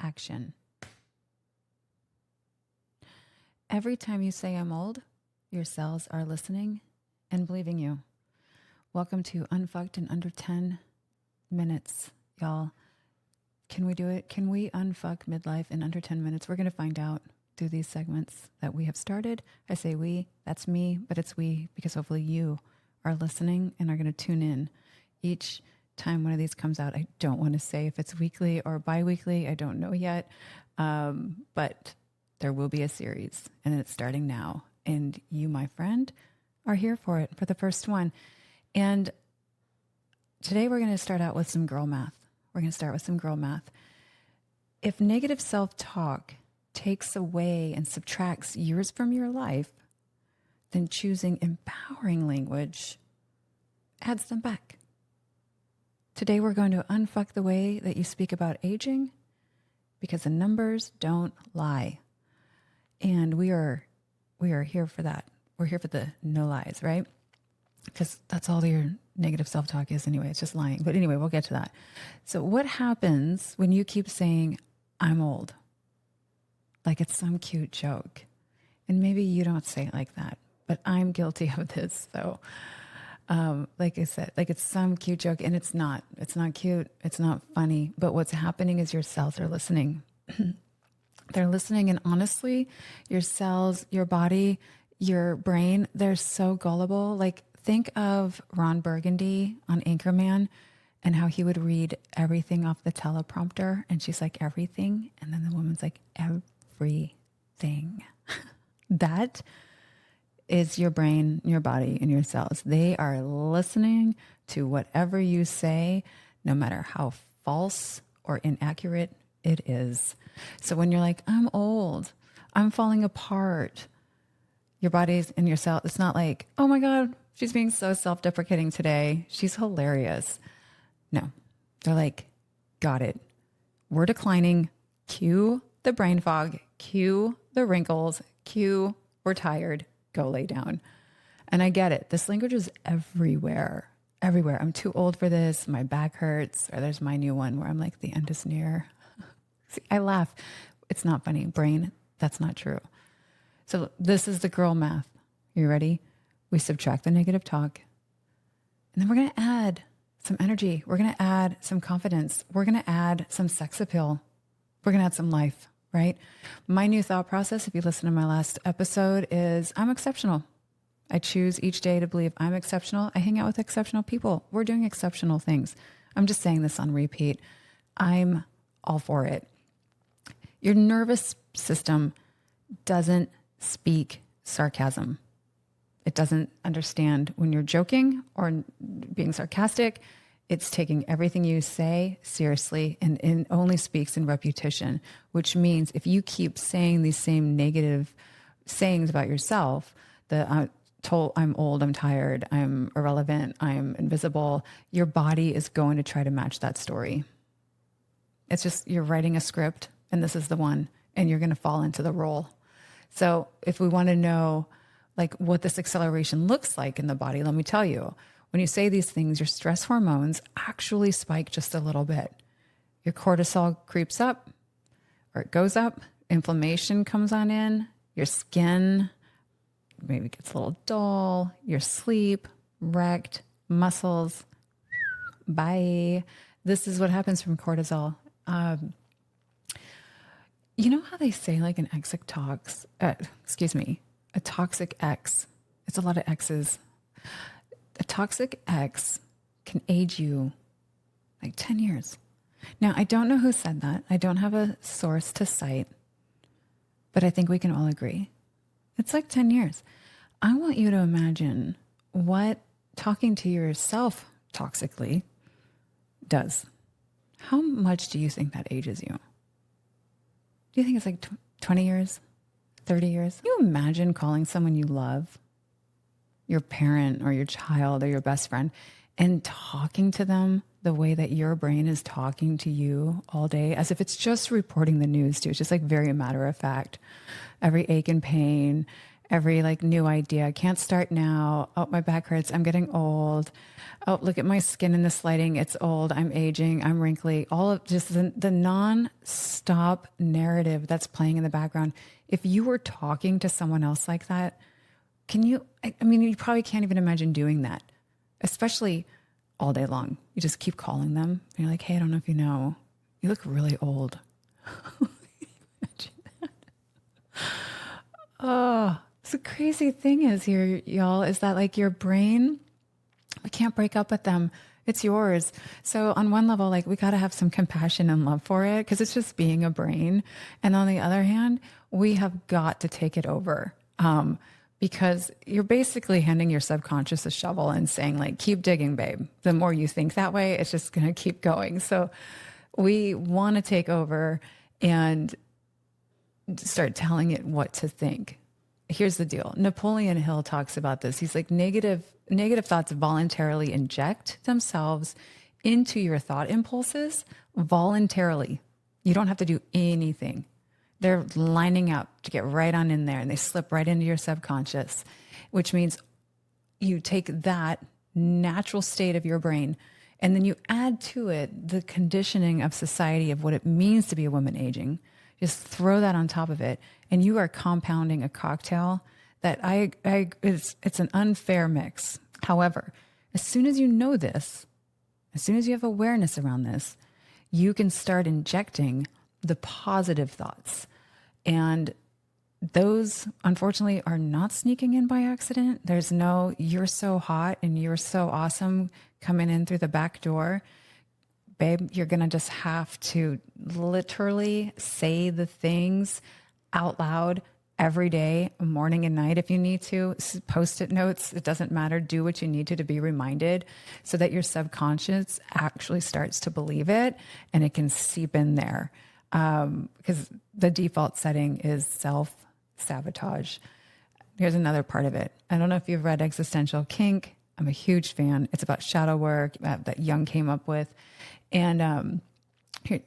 action. Every time you say I'm old, your cells are listening and believing you. Welcome to Unfucked in under 10 minutes, y'all. Can we do it? Can we unfuck midlife in under 10 minutes? We're going to find out through these segments that we have started. I say we, that's me, but it's we because hopefully you are listening and are going to tune in each time one of these comes out. I don't want to say if it's weekly or bi-weekly. I don't know yet, but there will be a series and it's starting now. And you, my friend, are here for it, for the first one. And today we're going to start out with some girl math. If negative self-talk takes away and subtracts years from your life, then choosing empowering language adds them back. Today we're going to unfuck the way that you speak about aging because the numbers don't lie. And we are here for that. We're here for the no lies, right? Because that's all your negative self-talk is anyway. It's just lying. But anyway, we'll get to that. So what happens when you keep saying, I'm old? Like it's some cute joke. And maybe you don't say it like that, but I'm guilty of this. So like I said, like it's some cute joke and it's not cute. It's not funny. But what's happening is your cells are listening. They're listening. And honestly, your cells, your body, your brain, they're so gullible. Like think of Ron Burgundy on Anchorman and how he would read everything off the teleprompter. And she's like, everything. And then the woman's like, everything. That is your brain, your body, and your cells. They are listening to whatever you say, no matter how false or inaccurate it is. So when you're like, I'm old, I'm falling apart, your body's and your cell, it's not like, oh my God, she's being so self-deprecating today. She's hilarious. No, they're like, got it. We're declining. Cue the brain fog. Cue the wrinkles. Cue we're tired. Go lay down. And I get it. This language is everywhere. Everywhere. I'm too old for this. My back hurts. Or there's my new one where I'm like, the end is near. See, I laugh. It's not funny. Brain, that's not true. So this is the girl math. You ready? We subtract the negative talk. And then we're going to add some energy. We're going to add some confidence. We're going to add some sex appeal. We're going to add some life, right? My new thought process, if you listen to my last episode, is I'm exceptional. I choose each day to believe I'm exceptional. I hang out with exceptional people. We're doing exceptional things. I'm just saying this on repeat. I'm all for it. Your nervous system doesn't speak sarcasm. It doesn't understand when you're joking or being sarcastic. It's taking everything you say seriously and only speaks in repetition, which means if you keep saying these same negative sayings about yourself, I'm old, I'm tired, I'm irrelevant, I'm invisible, your body is going to try to match that story. It's just you're writing a script and this is the one and you're going to fall into the role. So if we want to know like what this acceleration looks like in the body, let me tell you, when you say these things, your stress hormones actually spike just a little bit. Your cortisol creeps up or it goes up. Inflammation comes on in. Your skin maybe gets a little dull. Your sleep wrecked. Muscles. Bye. This is what happens from cortisol. You know how they say like a toxic X. It's a lot of X's. A toxic X can age you like 10 years. Now, I don't know who said that. I don't have a source to cite, but I think we can all agree. It's like 10 years. I want you to imagine what talking to yourself toxically does. How much do you think that ages you? Do you think it's like 20 years, 30 years? Can you imagine calling someone you love, your parent or your child or your best friend, and talking to them the way that your brain is talking to you all day, as if it's just reporting the news to you? It's just like very matter of fact. Every ache and pain, every like new idea. I can't start now. Oh, my back hurts. I'm getting old. Oh, look at my skin in this lighting. It's old. I'm aging. I'm wrinkly. All of just the non-stop narrative that's playing in the background. If you were talking to someone else like that, can you, I mean, you probably can't even imagine doing that, especially all day long. You just keep calling them. And you're like, hey, I don't know if you know, you look really old. Imagine that. Oh, so the crazy thing is here, y'all, is that like your brain, we can't break up with them. It's yours. So on one level, like we got to have some compassion and love for it because it's just being a brain. And on the other hand, we have got to take it over. Because you're basically handing your subconscious a shovel and saying like, keep digging, babe. The more you think that way, it's just going to keep going. So we want to take over and start telling it what to think. Here's the deal. Napoleon Hill talks about this. He's like negative thoughts voluntarily inject themselves into your thought impulses voluntarily. You don't have to do anything. They're lining up to get right on in there and they slip right into your subconscious, which means you take that natural state of your brain and then you add to it the conditioning of society of what it means to be a woman aging. Just throw that on top of it and you are compounding a cocktail that it's an unfair mix. However, as soon as you know this, as soon as you have awareness around this, you can start injecting the positive thoughts. And those, unfortunately, are not sneaking in by accident. There's no, you're so hot and you're so awesome coming in through the back door. Babe, you're going to just have to literally say the things out loud every day, morning and night if you need to. Post-it notes, it doesn't matter. Do what you need to be reminded so that your subconscious actually starts to believe it and it can seep in there. Because the default setting is self-sabotage. Here's another part of it. I don't know if you've read Existential Kink. I'm a huge fan. It's about shadow work that Jung came up with. And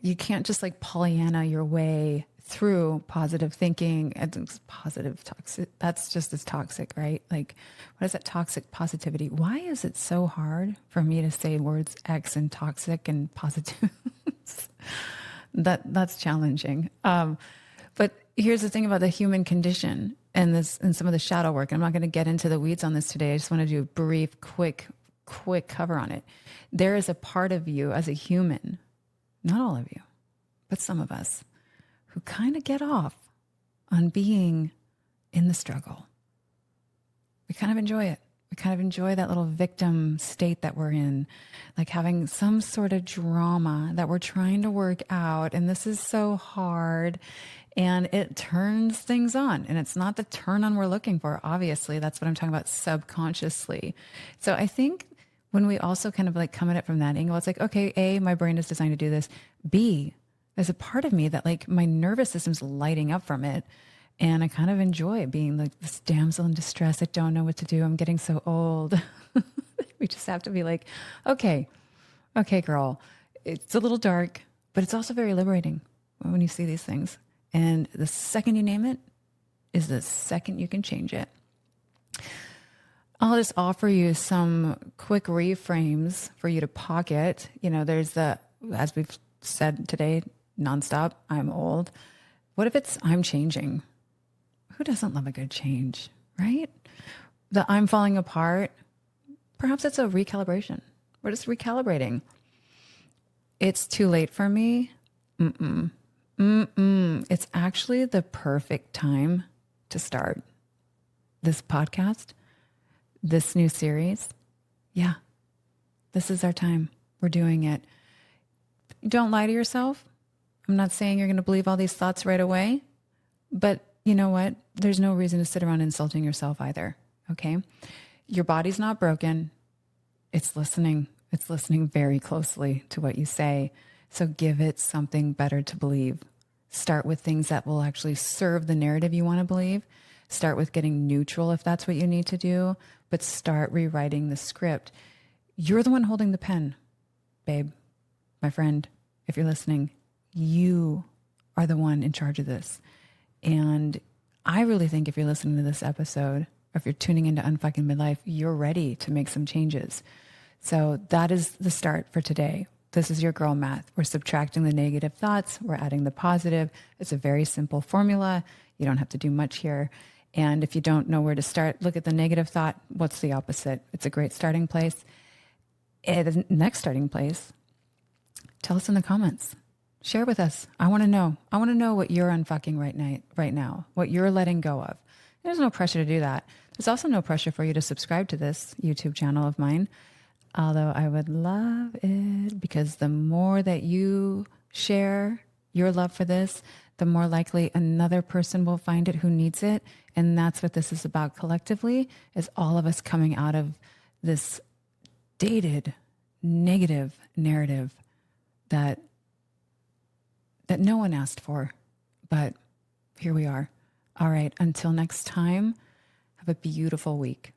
you can't just like Pollyanna your way through positive thinking and positive toxic. That's just as toxic, right? Like, what is that toxic positivity? Why is it so hard for me to say words X and toxic and positive? That's challenging. But here's the thing about the human condition and some of the shadow work. I'm not going to get into the weeds on this today. I just want to do a brief, quick cover on it. There is a part of you as a human, not all of you, but some of us, who kind of get off on being in the struggle. We kind of enjoy it. We kind of enjoy that little victim state that we're in, like having some sort of drama that we're trying to work out. And this is so hard and it turns things on. And it's not the turn on we're looking for. Obviously, that's what I'm talking about subconsciously. So I think when we also kind of like come at it from that angle, it's like, okay, A, my brain is designed to do this. B, there's a part of me that like my nervous system's lighting up from it. And I kind of enjoy being like this damsel in distress. I don't know what to do. I'm getting so old. We just have to be like, okay, girl, it's a little dark, but it's also very liberating when you see these things. And the second you name it is the second you can change it. I'll just offer you some quick reframes for you to pocket. You know, there's the, as we've said today, nonstop, I'm old. What if it's I'm changing? Who doesn't love a good change, right? The I'm falling apart. Perhaps it's a recalibration. We're just recalibrating. It's too late for me. It's actually the perfect time to start this podcast, this new series. Yeah, this is our time. We're doing it. Don't lie to yourself. I'm not saying you're going to believe all these thoughts right away, but you know what? There's no reason to sit around insulting yourself either. Okay. Your body's not broken. It's listening. It's listening very closely to what you say. So give it something better to believe. Start with things that will actually serve the narrative you want to believe. Start with getting neutral if that's what you need to do, but start rewriting the script. You're the one holding the pen, babe, my friend. If you're listening, you are the one in charge of this. And I really think if you're listening to this episode, or if you're tuning into Unfucking Midlife, you're ready to make some changes. So that is the start for today. This is your girl math. We're subtracting the negative thoughts. We're adding the positive. It's a very simple formula. You don't have to do much here. And if you don't know where to start, look at the negative thought. What's the opposite? It's a great starting place. And the next starting place, tell us in the comments. Share with us. I want to know. I want to know what you're unfucking right now, what you're letting go of. There's no pressure to do that. There's also no pressure for you to subscribe to this YouTube channel of mine. Although I would love it, because the more that you share your love for this, the more likely another person will find it who needs it. And that's what this is about collectively, is all of us coming out of this dated, negative narrative that no one asked for. But here we are. All right, until next time, have a beautiful week.